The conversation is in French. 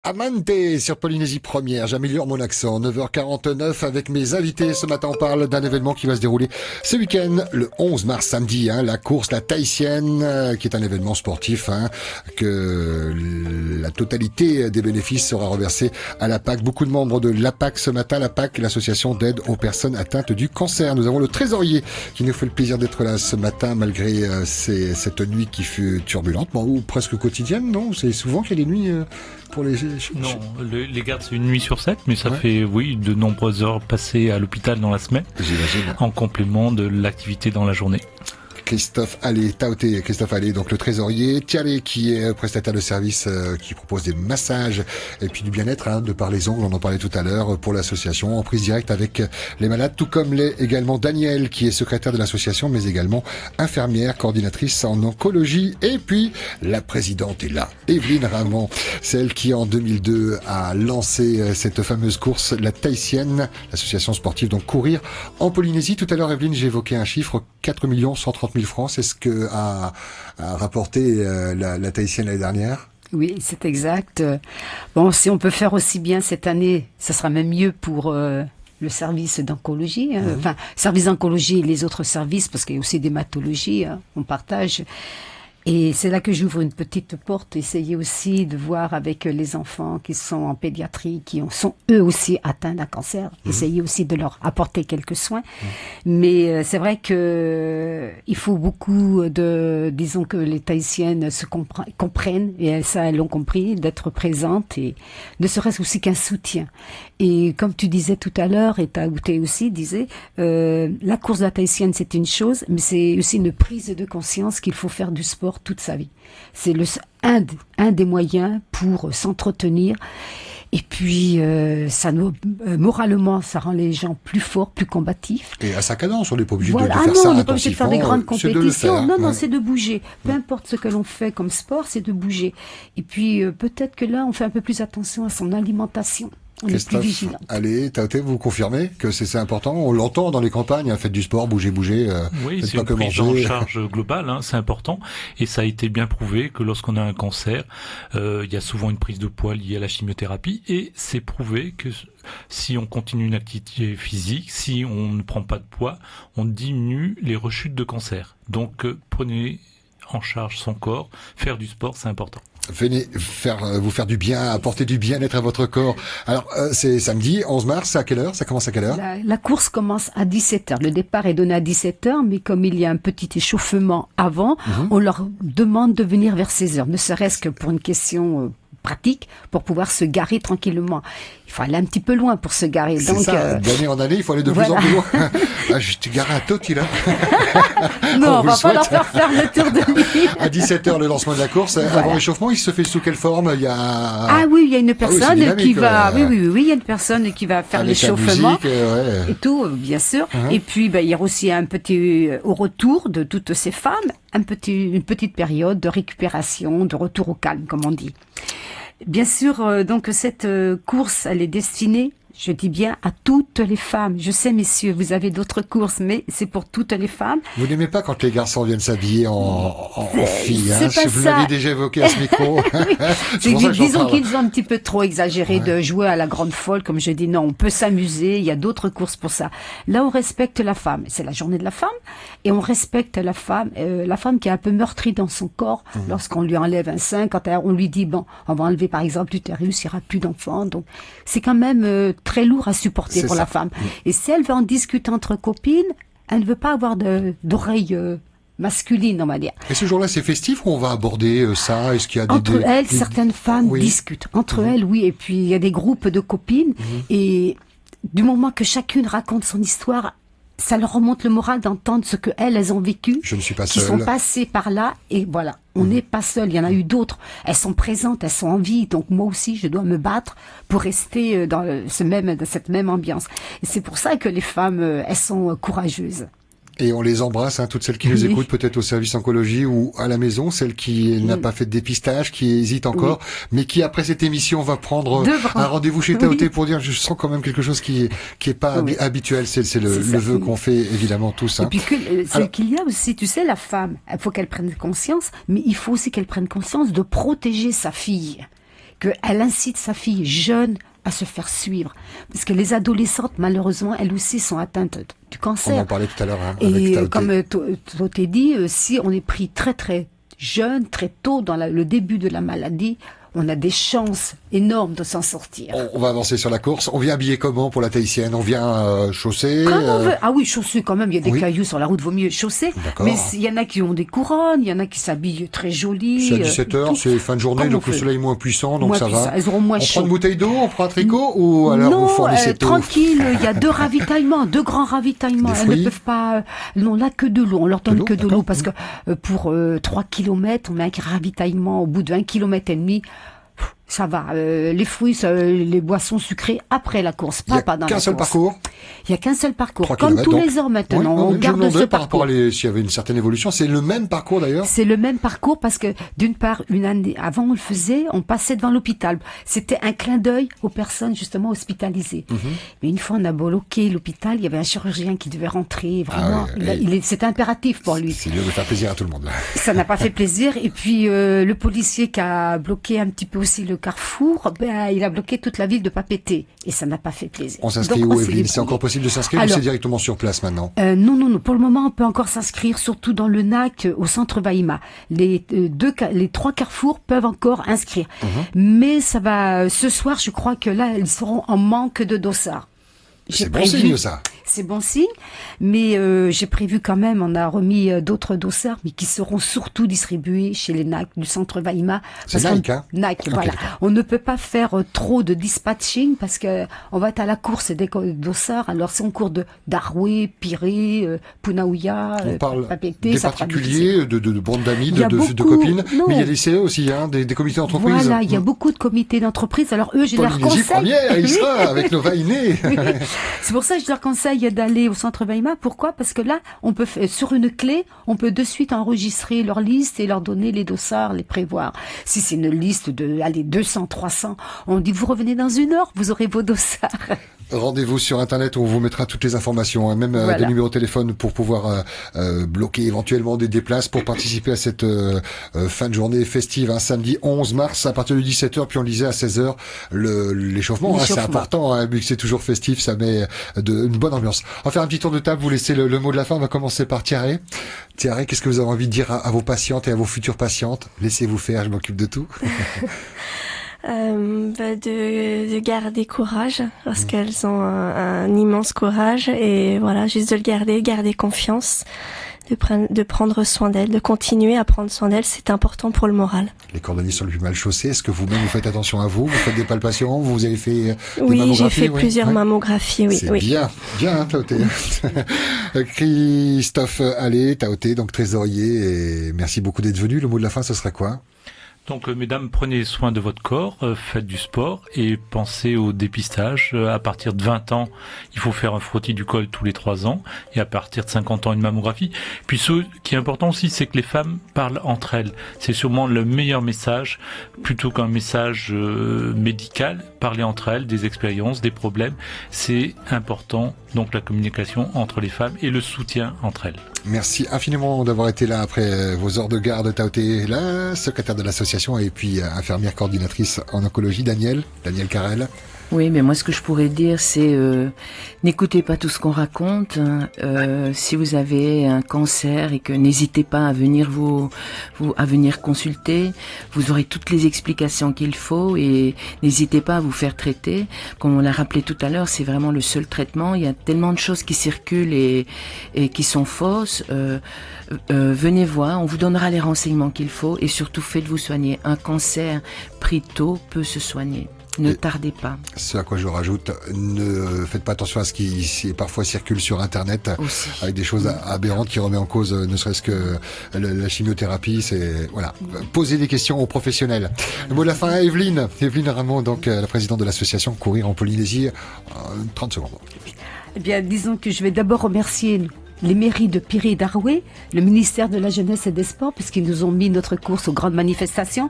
Amante sur Polynésie Première, j'améliore mon accent, 9h49 avec mes invités. Ce matin on parle d'un événement qui va se dérouler ce week-end, le 11 mars samedi, la course, la tahitienne, qui est un événement sportif, que la totalité des bénéfices sera reversée à la PAC. Beaucoup de membres de l'APAC ce matin, la PAC, l'association d'aide aux personnes atteintes du cancer. Nous avons le trésorier qui nous fait le plaisir d'être là ce matin malgré cette nuit qui fut turbulente, ou presque quotidienne, non? C'est souvent qu'il y a des nuits pour les... Non, les gardes c'est une nuit sur 7, mais ça fait, de nombreuses heures passées à l'hôpital dans la semaine. J'imagine. En complément de l'activité dans la journée. Christophe Allais, Taoté, Christophe Allais, donc le trésorier, Tialé qui est prestataire de service, qui propose des massages et puis du bien-être, de par les ongles, on en parlait tout à l'heure, pour l'association, en prise directe avec les malades, tout comme l'est également Daniel, qui est secrétaire de l'association, mais également infirmière, coordinatrice en oncologie, et puis la présidente est là, Evelyne Ramon, celle qui en 2002 a lancé cette fameuse course, la tahitienne, l'association sportive, donc courir en Polynésie. Tout à l'heure, Evelyne, j'ai évoqué un chiffre, 4 130 000 francs, c'est ce que a rapporté la tahitienne l'année dernière. Oui, c'est exact. Bon, si on peut faire aussi bien cette année, ça sera même mieux pour le service d'oncologie. Enfin, service d'oncologie et les autres services, parce qu'il y a aussi d'hématologie, on partage. Et c'est là que j'ouvre une petite porte, essayer aussi de voir avec les enfants qui sont en pédiatrie, qui sont eux aussi atteints d'un cancer, essayer aussi de leur apporter quelques soins. Mais c'est vrai que il faut beaucoup disons que les Tahitiennes se comprennent, et ça elles l'ont compris, d'être présentes, et ne serait-ce aussi qu'un soutien. Et comme tu disais tout à l'heure, et Taouté aussi disait, la course de la Tahitienne c'est une chose, mais c'est aussi une prise de conscience qu'il faut faire du sport toute sa vie. C'est un des moyens pour s'entretenir. Et puis, moralement, ça rend les gens plus forts, plus combatifs. Et à sa cadence, on n'est pas obligé voilà. de faire ça. Non, on n'est pas obligé de faire des grandes compétitions. Non, c'est de bouger. Peu Ouais. importe ce que l'on fait comme sport, c'est de bouger. Et puis, peut-être que là, on fait un peu plus attention à son alimentation. On est plus vigilant. Allez, Taoté, vous confirmez que c'est important? On l'entend dans les campagnes, faites du sport, bougez. Oui, c'est pas une que prise manger. en charge globale, c'est important. Et ça a été bien prouvé que lorsqu'on a un cancer, il y a souvent une prise de poids liée à la chimiothérapie. Et c'est prouvé que si on continue une activité physique, si on ne prend pas de poids, on diminue les rechutes de cancer. Donc prenez en charge son corps, faire du sport, c'est important. Venez vous faire du bien, apporter du bien-être à votre corps. Alors, c'est samedi, 11 mars, à quelle heure? Ça commence à quelle heure? La course commence à 17h. Le départ est donné à 17h, mais comme il y a un petit échauffement avant, on leur demande de venir vers 16h, ne serait-ce que pour une question pratique, pour pouvoir se garer tranquillement. Il faut aller un petit peu loin pour se garer. C'est donc, ça, d'année en année, il faut aller de plus en plus loin. Je te gare à Toti, là. non, on va pas leur faire le tour de l'île. À 17h, le lancement de la course. Voilà. Avant l'échauffement, il se fait sous quelle forme? Il y a... Ah oui, il y a une personne qui va... Oui, il y a une personne qui va faire l'échauffement. Et tout, bien sûr. Et puis, il y a aussi un petit... au retour de toutes ces femmes, une petite période de récupération, de retour au calme, comme on dit. Bien sûr, donc cette course, elle est destinée, je dis bien, à toutes les femmes. Je sais, messieurs, vous avez d'autres courses, mais c'est pour toutes les femmes. Vous n'aimez pas quand les garçons viennent s'habiller en filles, c'est pas vous ça. l'avez déjà évoqué à ce micro. Disons qu'ils ont un petit peu trop exagéré de jouer à la grande folle, comme je dis. Non, on peut s'amuser, il y a d'autres courses pour ça. Là, on respecte la femme. C'est la journée de la femme, et on respecte la femme qui est un peu meurtrie dans son corps, lorsqu'on lui enlève un sein, quand on lui dit, bon, on va enlever par exemple l'utérus, il n'y aura plus d'enfants. Donc, c'est quand même très lourd à supporter pour la femme. Et si elle veut en discuter entre copines, elle ne veut pas avoir d'oreilles masculines, on va dire. Et ce jour-là, c'est festif ou on va aborder ça? Est-ce qu'il y a entre elles, certaines femmes discutent. Entre elles, oui. Et puis, il y a des groupes de copines. Et du moment que chacune raconte son histoire, ça leur remonte le moral d'entendre ce que elles ont vécu. Je ne suis pas qui seule. sont passées par là. Et voilà, on n'est pas seul. Il y en a eu d'autres. Elles sont présentes, elles sont en vie. Donc moi aussi, je dois me battre pour rester dans cette même ambiance. Et c'est pour ça que les femmes, elles sont courageuses. Et on les embrasse, toutes celles qui nous écoutent, peut-être au service oncologie ou à la maison, celles qui n'a pas fait de dépistage, qui hésite encore, mais qui après cette émission va prendre un rendez-vous chez Taoté pour dire je sens quand même quelque chose qui est pas habituel. C'est le vœu qu'on fait évidemment tous. Et puis qu'il y a aussi, tu sais, la femme, il faut qu'elle prenne conscience, mais il faut aussi qu'elle prenne conscience de protéger sa fille. qu'elle incite sa fille jeune à se faire suivre. Parce que les adolescentes, malheureusement, elles aussi sont atteintes du cancer. On en parlait tout à l'heure. Et comme Tauté dit, si on est pris très très jeune, très tôt dans le début de la maladie, on a des chances énormes de s'en sortir. On va avancer sur la course. On vient habillé comment pour la Tahitienne? On vient chaussé? Comme on veut. Ah oui, chaussé quand même. Il y a des cailloux sur la route, vaut mieux chaussé. Mais il y en a qui ont des couronnes, il y en a qui s'habillent très joli. C'est à 17h, c'est fin de journée, donc le soleil est moins puissant, donc ça va. Elles auront moins chaud. On prend une bouteille d'eau, on prend un tricot, ou alors vous fournissez tout? Tranquille, il y a 2 ravitaillements, 2 grands ravitaillements. Elles ne peuvent pas, non, là que de l'eau. On leur donne que de l'eau parce que pour 3 km, on met un ravitaillement au bout de 1,5 km. Ça va. Les fruits, les boissons sucrées après la course, pas pendant la course. Il n'y a qu'un seul parcours. Il n'y a qu'un seul parcours. Comme tous les ans maintenant, on garde ce parcours. Par rapport à s'il y avait une certaine évolution, c'est le même parcours d'ailleurs. C'est le même parcours parce que d'une part, une année avant on le faisait, on passait devant l'hôpital. C'était un clin d'œil aux personnes justement hospitalisées. Mais une fois on a bloqué l'hôpital, il y avait un chirurgien qui devait rentrer. Vraiment, c'était impératif pour lui. C'est dur de faire plaisir à tout le monde. Ça n'a pas fait plaisir. Et puis le policier qui a bloqué un petit peu aussi le carrefour, il a bloqué toute la ville de Papeete et ça n'a pas fait plaisir. On s'inscrit où, Evelyne? C'est encore possible de s'inscrire ou c'est directement sur place maintenant? Non. Pour le moment, on peut encore s'inscrire, surtout dans le NAC, au centre Bahima. Les 3 carrefours peuvent encore inscrire. Mais ça va, ce soir, je crois que là, ils seront en manque de dossards. C'est bon signe, ça. C'est bon signe, mais j'ai prévu quand même, on a remis d'autres dossards, mais qui seront surtout distribués chez les NAC du centre Bahima. C'est NAC, hein? NAC, voilà. On ne peut pas faire trop de dispatching parce que on va être à la course des dossards. Alors si on court de Darwé, Pirée, Punaouia, on parle Papeete, des particuliers, de bandes d'amis, de copines, mais il y a des CE aussi, hein, des comités d'entreprise. Voilà, il y a beaucoup de comités d'entreprise. Alors eux, je leur conseille. Première, il sera avec Nova Iné. C'est pour ça que je leur conseille d'aller au centre Bahima. Pourquoi? Parce que là, on peut sur une clé, on peut de suite enregistrer leur liste et leur donner les dossards, les prévoir. Si c'est une liste de 200, 300, on dit vous revenez dans 1 heure, vous aurez vos dossards. Rendez-vous sur Internet, on vous mettra toutes les informations, même des numéros de téléphone pour pouvoir bloquer éventuellement des places pour participer à cette fin de journée festive, samedi 11 mars à partir de 17h, puis on disait à 16h l'échauffement. C'est important, vu que c'est toujours festif, ça met une bonne ambiance. On va faire un petit tour de table, vous laissez le mot de la fin, on va commencer par Thierry. Thierry, qu'est-ce que vous avez envie de dire à vos patientes et à vos futures patientes? Laissez-vous faire, je m'occupe de tout. De garder courage parce qu'elles ont un immense courage et voilà, juste de le garder confiance, de prendre soin d'elles, de continuer à prendre soin d'elles, c'est important pour le moral. Les cordonniers sont le plus mal chaussés. Est-ce que vous-même vous faites attention à vous faites des palpations? Vous avez fait des mammographies? Oui, j'ai fait plusieurs mammographies, oui. C'est bien, Tauté. Christophe Allais, Tauté, donc trésorier, et merci beaucoup d'être venu. Le mot de la fin, ce sera quoi? Donc, mesdames, prenez soin de votre corps, faites du sport et pensez au dépistage. À partir de 20 ans, il faut faire un frottis du col tous les 3 ans et à partir de 50 ans, une mammographie. Puis ce qui est important aussi, c'est que les femmes parlent entre elles. C'est sûrement le meilleur message, plutôt qu'un message médical. Parler entre elles, des expériences, des problèmes, c'est important. Donc la communication entre les femmes et le soutien entre elles. Merci infiniment d'avoir été là après vos heures de garde. Tauté, la secrétaire de l'association et puis infirmière coordinatrice en oncologie, Daniel Carrel. Oui, mais moi ce que je pourrais dire c'est n'écoutez pas tout ce qu'on raconte. Si vous avez un cancer et que n'hésitez pas à venir à venir consulter, vous aurez toutes les explications qu'il faut et n'hésitez pas à vous faire traiter. Comme on l'a rappelé tout à l'heure, c'est vraiment le seul traitement. Il y a tellement de choses qui circulent et qui sont fausses. Venez voir, on vous donnera les renseignements qu'il faut et surtout faites-vous soigner. Un cancer pris tôt peut se soigner. Ne tardez pas. Ce à quoi je rajoute, ne faites pas attention à ce qui parfois circule sur Internet aussi, avec des choses aberrantes qui remettent en cause ne serait-ce que la chimiothérapie. Voilà. Posez des questions aux professionnels. Le mot de la fin à Evelyne Ramon, donc la présidente de l'association Courir en Polynésie. 30 secondes. Eh bien, disons que je vais d'abord remercier les mairies de Pirée et d'Aroué, le ministère de la Jeunesse et des Sports, puisqu'ils nous ont mis notre course aux grandes manifestations.